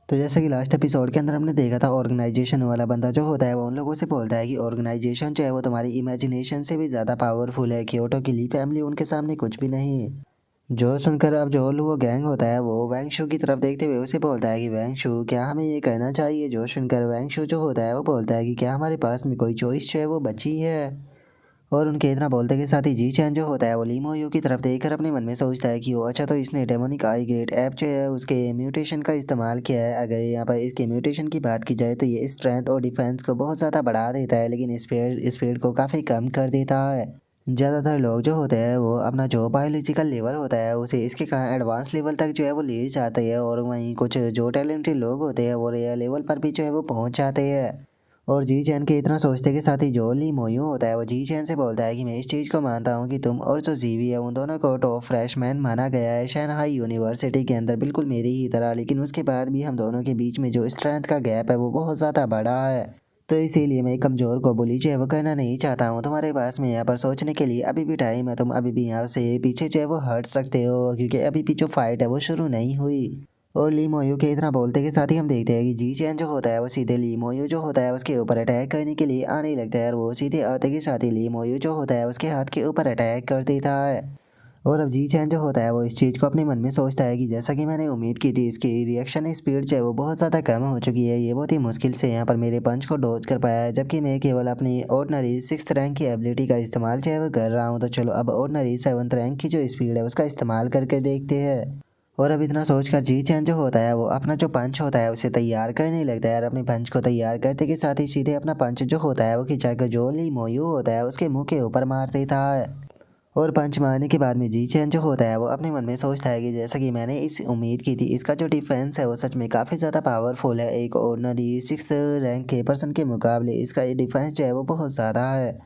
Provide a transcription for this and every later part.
तो जैसा कि लास्ट एपिसोड के अंदर हमने देखा था, ऑर्गेनाइजेशन वाला बंदा जो होता है वो उन लोगों से बोलता है कि ऑर्गेनाइजेशन जो है वो तुम्हारी इमेजिनेशन से भी ज़्यादा पावरफुल है। क्योटो की ली फैमिली उनके सामने कुछ भी नहीं। जो सुनकर अब जो वो गैंग होता है वो वैंगशू की तरफ देखते हुए उसे बोलता है कि वैंगशू क्या हमें ये करना चाहिए। जो सुनकर वैंगशू जो होता है वो बोलता है कि क्या हमारे पास में कोई चॉइस जो है वो बची है। और उनके इतना बोलते के साथ ही जी चैन जो होता है वो लीमो यू की तरफ देखकर अपने मन में सोचता है कि वो अच्छा तो इसने डेमोनिक आई ग्रेड ऐप जो है उसके म्यूटेशन का इस्तेमाल किया है। अगर यहाँ पर इसके म्यूटेशन की बात की जाए तो ये स्ट्रेंथ और डिफेंस को बहुत ज़्यादा बढ़ा देता है, लेकिन स्पीड को काफ़ी कम कर देता है। ज़्यादातर लोग जो होते हैं वो अपना जो बायोलॉजिकल लेवल होता है उसे इसके कारण एडवांस लेवल तक जो है वो ले जाते हैं, और वहीं कुछ जो टैलेंटेड लोग होते हैं वो रेयर लेवल पर भी जो है वो पहुंच जाते हैं। और जी चैन के इतना सोचते के साथ ही जो ली मोयू होता है वो जी चैन से बोलता है कि मैं इस चीज़ को मानता हूँ कि तुम और जो जीवी है उन दोनों को टॉप फ्रेशमैन माना गया है शंघाई यूनिवर्सिटी के अंदर, बिल्कुल मेरी ही तरह। लेकिन उसके बाद भी हम दोनों के बीच में जो स्ट्रेंथ का गैप है वो बहुत ज़्यादा बड़ा है। तो इसीलिए मैं कमज़ोर को बुली जो है वो करना नहीं चाहता हूँ। तुम्हारे पास में यहाँ पर सोचने के लिए अभी भी टाइम है, तुम अभी भी यहाँ से पीछे जो है वो हट सकते हो, क्योंकि अभी भी जो फाइट है वो शुरू नहीं हुई। और ली मोयू के इतना बोलते के साथ ही हम देखते हैं कि जी चैन जो होता है वो सीधे ली मोयू जो होता है उसके ऊपर अटैक करने के लिए आने लगता है, और वो सीधे आते के साथ ही ली मोयू जो होता है उसके हाथ के ऊपर अटैक कर देता है। और अब जी चैन जो होता है वो इस चीज़ को अपने मन में सोचता है कि जैसा कि मैंने उम्मीद की थी, इसकी रिएक्शन स्पीड जो है वो बहुत ज़्यादा कम हो चुकी है। ये बहुत ही मुश्किल से यहाँ पर मेरे पंच को डॉज कर पाया है, जबकि मैं केवल अपनी ऑर्डिनरी 6th रैंक की एबिलिटी का इस्तेमाल जो है वो कर रहा हूँ। तो चलो अब ऑर्डिनरी 7th रैंक की जो स्पीड है उसका इस्तेमाल करके देखते हैं। और अब इतना सोचकर जी चैन जो होता है वो अपना जो पंच होता है उसे तैयार करने लगता है, और अपने पंच को तैयार करते के साथ ही सीधे अपना पंच जो होता है वो खिंचाकर जो ली मोयू होता है उसके मुंह के ऊपर मार देता है। और पंच मारने के बाद में जी चैन जो होता है वो अपने मन में सोचता है कि जैसा कि मैंने इस उम्मीद की थी, इसका जो डिफेंस है वो सच में काफ़ी ज़्यादा पावरफुल है। एक ऑर्डिनरी 6th रैंक के पर्सन के मुकाबले इसका ये डिफेंस जो है वो बहुत ज़्यादा है।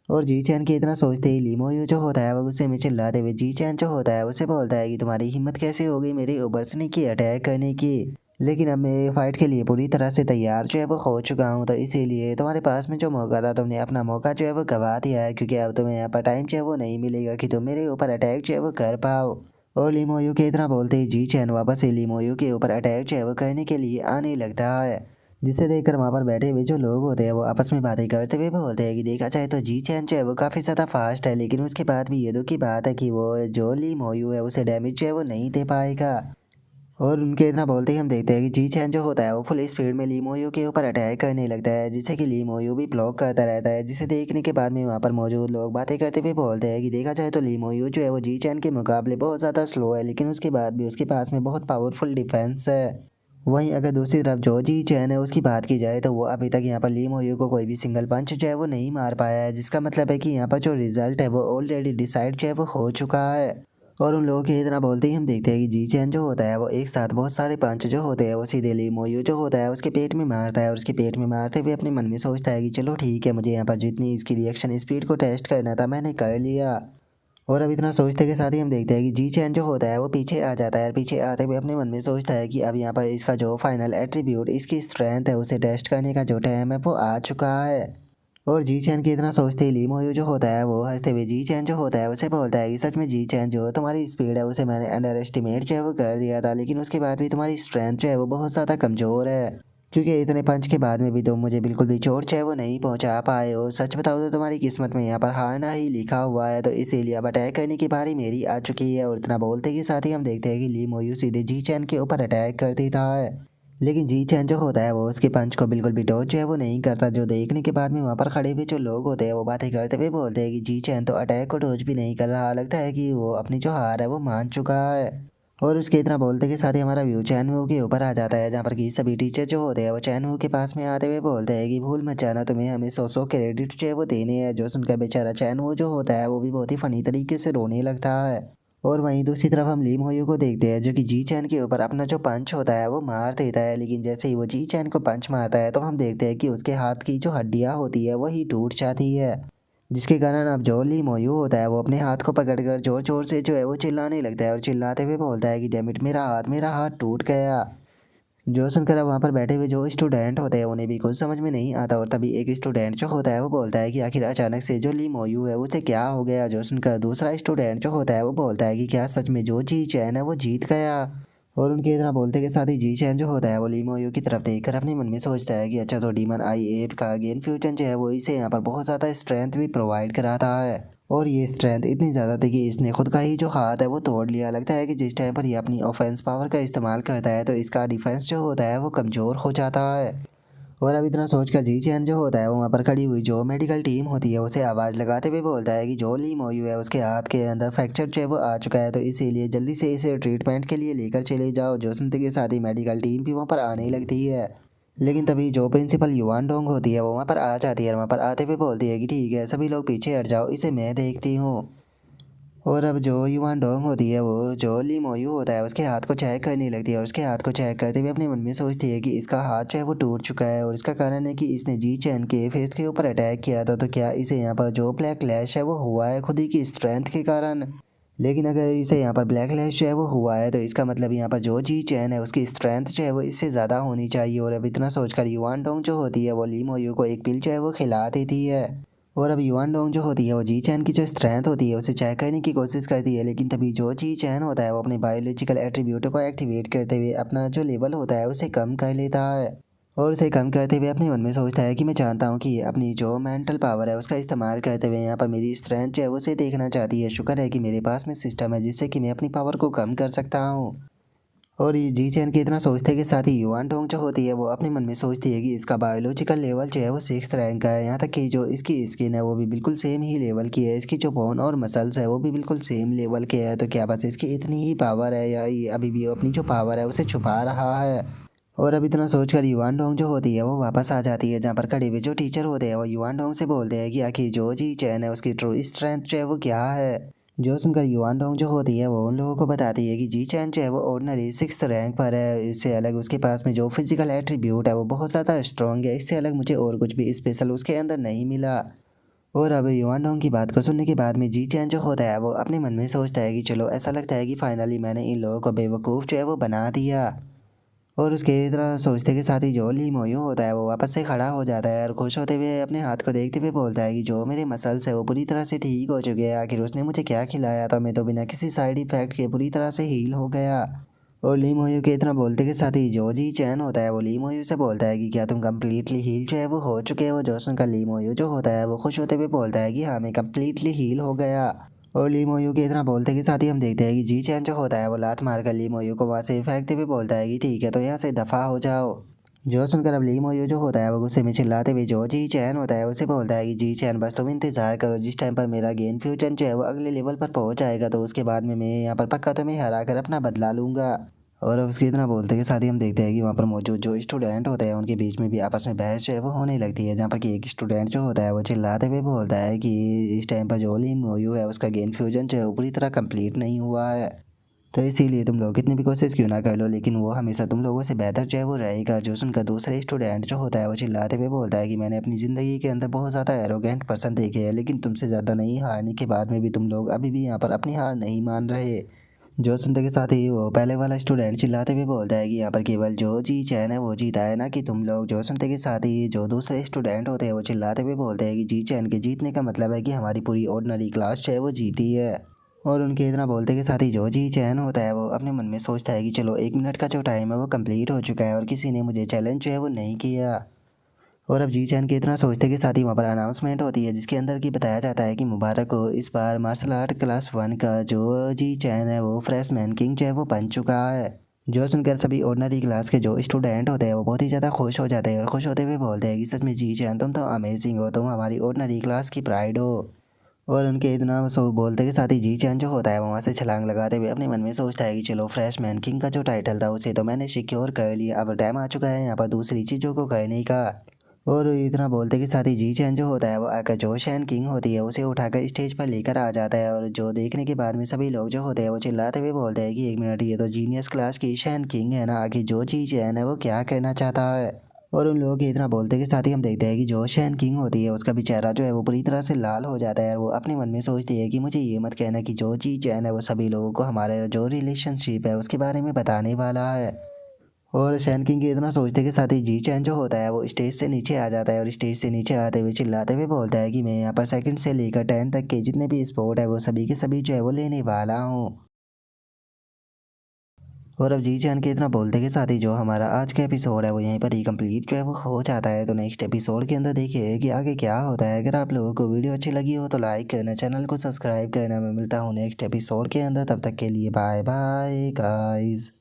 और जी चैन के इतना सोचते ही लीमोयू जो होता है वो गुस्से में चिल्लाते हुए जी चैन जो होता है उसे बोलता है कि तुम्हारी हिम्मत कैसे हो गई मेरे उबरसने की अटैक करने की। लेकिन अब मैं फाइट के लिए पूरी तरह से तैयार जो है वो हो चुका हूँ, तो इसीलिए तुम्हारे पास में जो मौका था तुमने अपना मौका जो है वो गवा दिया है, क्योंकि अब तुम्हें यहाँ पर टाइम जो है वो नहीं मिलेगा कि तुम मेरे ऊपर अटैक जो है वो कर पाओ। और लीमोयू के इतना बोलते ही जी चैन वापस से लीमोयू के ऊपर अटैक जो है वो करने के लिए आने लगता है, जिसे देखकर वहाँ पर बैठे हुए जो लोग होते हैं वो आपस में बातें करते हुए बोलते हैं कि देखा जाए तो जी चैन जो है वो काफ़ी ज़्यादा फास्ट है, लेकिन उसके बाद भी ये दुख की बात है कि वो जो ली मोयू है उसे डैमेज जो है वो नहीं दे पाएगा। और उनके इतना बोलते ही हम देखते हैं कि जी चैन जो होता है वो फुल स्पीड में ली मोयू के ऊपर अटैक करने लगता है, जिससे कि ली मोयू भी ब्लॉक करता रहता है। जिसे देखने के बाद में वहाँ पर मौजूद लोग बातें करते हुए बोलते हैं कि देखा जाए तो ली मोयू जो है वो जी चैन के मुकाबले बहुत ज़्यादा स्लो है, लेकिन उसके बाद भी उसके पास में बहुत पावरफुल डिफेंस है। वहीं अगर दूसरी तरफ जो जी चैन है उसकी बात की जाए तो वो अभी तक यहाँ पर ली मोयू को कोई भी सिंगल पंच जो है वो नहीं मार पाया है, जिसका मतलब है कि यहाँ पर जो रिजल्ट है वो ऑलरेडी डिसाइड जो है वो हो चुका है। और उन लोगों के इतना बोलते ही हम देखते हैं कि जी चैन जो होता है वो एक साथ बहुत सारे पंच जो होते हैं वो सीधे ली मोयू जो होता है उसके पेट में मारता है, और उसके पेट में मारते हुए अपने मन में सोचता है कि चलो ठीक है, मुझे यहाँ पर जितनी इसकी रिएक्शन स्पीड को टेस्ट करना था मैंने कर लिया। और अब इतना सोचते के साथ ही हम देखते हैं कि जी चैन जो होता है वो पीछे आ जाता है, और पीछे आते हुए अपने मन में सोचता है कि अब यहाँ पर इसका जो फाइनल एट्रीब्यूट इसकी स्ट्रेंथ है उसे टेस्ट करने का जो टाइम है वो आ चुका है। और जी चैन की इतना सोचते ही ली मोयू जो होता है वो हंसते हुए जी चैन जो होता है उसे बोलता है कि सच में जी चैन जो तुम्हारी स्पीड है उसे मैंने अंडर एस्टिमेट जो है वो कर दिया था, लेकिन उसके बाद भी तुम्हारी स्ट्रेंथ जो है वो बहुत ज़्यादा कमज़ोर है, क्योंकि इतने पंच के बाद में भी तुम मुझे बिल्कुल भी चोट जो है वो नहीं पहुंचा पाए हो। सच बताओ तो तुम्हारी किस्मत में यहाँ पर हारना ही लिखा हुआ है, तो इसीलिए अब अटैक करने की बारी मेरी आ चुकी है। और इतना बोलते के साथ ही हम देखते हैं कि ली मोयू सीधे जी चैन के ऊपर अटैक कर देता है, लेकिन जी चैन जो होता है वो उसके पंच को बिल्कुल भी डॉज जो है वो नहीं करता। जो देखने के बाद में वहाँ पर खड़े हुए जो लोग होते हैं वो बातें करते हुए बोलते हैं कि जी चैन तो अटैक को डॉज भी नहीं कर रहा, लगता है कि वो अपनी जो हार है वो मान चुका है। और उसके इतना बोलते के साथ ही हमारा व्यू चैन वू के ऊपर आ जाता है, जहाँ पर कि सभी टीचर जो होते हैं वो चैन वू के पास में आते हुए बोलते हैं कि भूल मत जाना, तुम्हें हमें 100 क्रेडिट जो है वो देने हैं। जो सुनकर बेचारा चैन वू जो होता है वो भी बहुत ही फनी तरीके से रोने लगता है। और वहीं दूसरी तरफ हम लीम होयू को देखते हैं, जो कि जी चैन के ऊपर अपना जो पंच होता है वो मार देता है, लेकिन जैसे ही वो जी चैन को पंच मारता है तो हम देखते हैं कि उसके हाथ की जो हड्डियां होती है वही टूट जाती है, जिसके कारण अब जो ली मोयू होता है वो अपने हाथ को पकड़कर जोर जोर से जो है वो चिल्लाने लगता है, और चिल्लाते हुए बोलता है कि डेमिट मेरा हाथ टूट गया। जो सुनकर अब वहाँ पर बैठे हुए जो स्टूडेंट होते हैं उन्हें भी कुछ समझ में नहीं आता, और तभी एक स्टूडेंट जो होता है वो बोलता है कि आखिर अचानक से जो ली मोयू है उसे क्या हो गया। जो सुनकर दूसरा स्टूडेंट जो होता है वो बोलता है कि क्या सच में जो जी चैन है वो जीत गया। और उनके इतना बोलते के साथ ही जी चैन जो होता है वो ली मोयू की तरफ देखकर अपने मन में सोचता है कि अच्छा तो डीमन आई एप का गेन फ्यूजन जो है वो इसे यहाँ पर बहुत ज़्यादा स्ट्रेंथ भी प्रोवाइड कराता है। और ये स्ट्रेंथ इतनी ज़्यादा थी कि इसने खुद का ही जो हाथ है वो तोड़ लिया। लगता है कि जिस टाइम पर ये अपनी ऑफेंस पावर का इस्तेमाल करता है तो इसका डिफेंस जो होता है वो कमज़ोर हो जाता है। और अब इतना सोचकर जी चैन जो होता है वो वहाँ पर खड़ी हुई जो मेडिकल टीम होती है उसे आवाज़ लगाते हुए बोलता है कि जो ली मोयू है उसके हाथ के अंदर फ्रैक्चर जो है वो आ चुका है, तो इसीलिए जल्दी से इसे ट्रीटमेंट के लिए लेकर चले जाओ। जो सुनते के साथ ही मेडिकल टीम भी वहाँ पर आने लगती है। लेकिन तभी जो प्रिंसिपल युवान डोंग होती है वो वहाँ पर आ जाती है और वहाँ पर आते हुए बोलती है कि ठीक है सभी लोग पीछे हट जाओ, इसे मैं देखती हूँ। और अब जो युवान डोंग होती है वो जो ली मोयू होता है उसके हाथ को चेक करने लगती है और उसके हाथ को चेक करते हुए अपने मन में सोचती है कि इसका हाथ जो है वो टूट चुका है और इसका कारण है कि इसने जी चैन के फेस के ऊपर अटैक किया था। तो क्या इसे यहाँ पर जो ब्लैक लैश है वो हुआ है खुद ही की स्ट्रेंथ के कारण। लेकिन अगर इसे यहाँ पर ब्लैक लैश जो है वो हुआ है तो इसका मतलब यहाँ पर जो जी चैन है उसकी स्ट्रेंथ जो है वो इससे ज़्यादा होनी चाहिए। और अब इतना सोचकर युवान डोंग जो होती है वो ली मोयू को एक पिल जो है वो खिला देती है। और अब युवान डोंग जो होती है वो जी चैन की जो स्ट्रेंथ होती है उसे चेक करने की कोशिश करती है। लेकिन तभी जो जी चैन होता है वो अपने बायोलॉजिकल एट्रीब्यूटों को एक्टिवेट करते हुए अपना जो लेवल होता है उसे कम कर लेता है। और उसे कम करते हुए अपने मन में सोचता है कि मैं जानता हूँ कि अपनी जो मेंटल पावर है उसका इस्तेमाल करते हुए यहाँ पर मेरी स्ट्रेंथ जो है उसे देखना चाहती है। शुक्र है कि मेरे पास में सिस्टम है जिससे कि मैं अपनी पावर को कम कर सकता हूँ। और ये जी चैन के इतना सोचते के साथ ही युवान डोंग जो होती है वो अपने मन में सोचती है कि इसका बायोलॉजिकल लेवल जो है वो 6th रैंक का है। यहाँ तक कि जो इसकी स्किन है वो भी बिल्कुल सेम ही लेवल की है, इसकी जो बोन और मसल्स है वो भी बिल्कुल सेम लेवल के है। तो क्या बस इसकी इतनी ही पावर है या ये अभी भी अपनी जो पावर है उसे छुपा रहा है। और अब इतना सोचकर युवान डोंग जो होती है वो वापस आ जाती है, जहाँ पर खड़े हुए जो टीचर होते हैं वो युवान डोंग से बोलते हैं कि आखिर जो जी चैन है उसकी ट्रू स्ट्रेंथ जो है वो क्या है। जो सुनकर युवान डोंग जो होती है वो उन लोगों को बताती है कि जी चैन जो है वो ऑर्डिनरी 6th रैंक पर है। इससे अलग उसके पास में जो फिजिकल एट्रीब्यूट है वो बहुत ज़्यादा स्ट्रॉन्ग है, इससे अलग मुझे और कुछ भी स्पेशल उसके अंदर नहीं मिला। और अब युवान डोंग की बात को सुनने के बाद में जी चैन जो होता है वो अपने मन में सोचता है कि चलो ऐसा लगता है कि फाइनली मैंने इन लोगों को बेवकूफ़ जो है वो बना दिया। और उसके तरह सोचते के साथ ही जो ली मोयू होता है वो वापस से खड़ा हो जाता है और खुश होते हुए अपने हाथ को देखते हुए बोलता है कि जो मेरे मसल्स है वो पूरी तरह से ठीक हो चुके हैं। आखिर उसने मुझे क्या खिलाया था, मैं तो बिना किसी साइड इफेक्ट के पूरी तरह से हील हो गया। और ली मोयू के इतना बोलते के साथ ही जो जी चैन होता है वो ली मोयू से बोलता है कि क्या तुम कम्प्लीटली हील जो है वो हो चुके हो। जो सुनकर ली मोयू जो होता है वो खुश होते हुए बोलता है कि हाँ मैं कम्प्लीटली हील हो गया। और ली मोयू के इतना बोलते के साथ ही हम देखते हैं कि जी चैन जो होता है वो लात मारकर ली मोयू को वहाँ से फेंकते हुए बोलता है कि ठीक है तो यहाँ से दफ़ा हो जाओ। जो सुनकर अब ली मोयू जो होता है वो गुस्से में चिल्लाते हुए जो जी चैन होता है उसे बोलता है कि जी चैन बस तुम इंतज़ार करो, जिस टाइम पर मेरा गेन फ्यूजन जो है वो अगले लेवल पर पहुँच जाएगा तो उसके बाद में मैं यहाँ पर पक्का तुम्हें हरा कर अपना बदला लूँगा। और अब उसकी इतना बोलते के साथ ही हम देखते हैं कि वहाँ पर मौजूद जो स्टूडेंट होते हैं उनके बीच में भी आपस में बहस जो है वो होने लगती है, जहाँ पर कि एक स्टूडेंट जो होता है वो चिल्लाते हुए बोलता है कि इस टाइम पर जो ली मोयू है उसका गेन फ्यूजन जो है वो पूरी तरह कंप्लीट नहीं हुआ है। तो इसीलिए तुम लोग कितनी भी कोशिश क्यों ना कर लो लेकिन वो हमेशा तुम लोगों से बेहतर जो है वो रहेगा। जो सुनकर दूसरे स्टूडेंट जो होता है वो चिल्लाते हुए बोलता है कि मैंने अपनी ज़िंदगी के अंदर बहुत ज़्यादा एरोगेंट पर्सन देखे हैं, लेकिन तुमसे ज़्यादा नहीं हारने के बाद में भी तुम लोग अभी भी यहाँ पर अपनी हार नहीं मान रहे। जो सुनते के साथ ही वो पहले वाला स्टूडेंट चिल्लाते हुए बोलता है कि यहाँ पर केवल जो जी चैन है वो जीता है, ना कि तुम लोग। जो सुनते के साथ ही जो दूसरे स्टूडेंट होते हैं वो चिल्लाते हुए बोलते हैं कि जी चैन के जीतने का मतलब है कि हमारी पूरी ऑर्डिनरी क्लास जो है वो जीती है। और उनके इतना बोलते के साथ ही जो जी चैन होता है वो अपने मन में सोचता है कि चलो 1 मिनट का जो टाइम है वो कंप्लीट हो चुका है और किसी ने मुझे चैलेंज जो है वो नहीं किया। और अब जी चैन के इतना सोचते के साथ ही वहाँ पर अनाउंसमेंट होती है जिसके अंदर की बताया जाता है कि मुबारक हो, इस बार मार्शल आर्ट क्लास 1 का जो जी चैन है वो फ्रेशमैन किंग जो है वो बन चुका है। जो सुनकर सभी ऑर्डिनरी क्लास के जो स्टूडेंट होते हैं वो बहुत ही ज़्यादा खुश हो जाते हैं और खुश होते हुए बोलते हैं कि सच में जी चैन तुम तो अमेजिंग हो, तुम हमारी ऑर्डिनरी क्लास की प्राइड हो। और उनके इतना सो बोलते के साथ ही जी चैन जो होता है वो वहाँ से छलांग लगाते हुए अपने मन में सोचता है कि चलो फ्रेशमैन किंग का जो टाइटल था उसे तो मैंने सिक्योर कर लिया, अब टाइम आ चुका है यहाँ पर दूसरी चीज़ों को करने का। और इतना बोलते के साथ ही जी चैन जो होता है वो आकर जो शैन किंग होती है उसे उठाकर स्टेज पर लेकर आ जाता है। और जो देखने के बाद में सभी लोग जो होते हैं वो चिल्लाते हुए बोलते हैं कि 1 मिनट, ये तो जीनियस क्लास की शैन किंग है ना, आखिर जो जी चैन है वो क्या करना चाहता है। और उन लोगों के इतना बोलते के साथ ही हम देखते हैं कि जो शैन किंग होती है उसका भी चेहरा जो है वो पूरी तरह से लाल हो जाता है और वो अपने मन में सोचती है कि मुझे ये मत कहना कि जो जी चैन है वो सभी लोगों को हमारे जो रिलेशनशिप है उसके बारे में बताने वाला है। और शैन किंग के इतना सोचते के साथ ही जी चैन जो होता है वो स्टेज से नीचे आ जाता है और स्टेज से नीचे आते हुए चिल्लाते हुए बोलता है कि मैं यहाँ पर सेकंड से लेकर 10 तक के जितने भी स्पोर्ट है वो सभी के सभी जो है वो लेने वाला हूँ। और अब जी जान के इतना बोलते के साथ ही जो हमारा आज का एपिसोड है वो यहीं पर ही कंप्लीट जो है वो हो जाता है। तो नेक्स्ट एपिसोड के अंदर देखिए कि आगे क्या होता है। अगर आप लोगों को वीडियो अच्छी लगी हो तो लाइक करना, चैनल को सब्सक्राइब करना। मैं मिलता हूँ नेक्स्ट एपिसोड के अंदर, तब तक के लिए बाय बाय गाइस।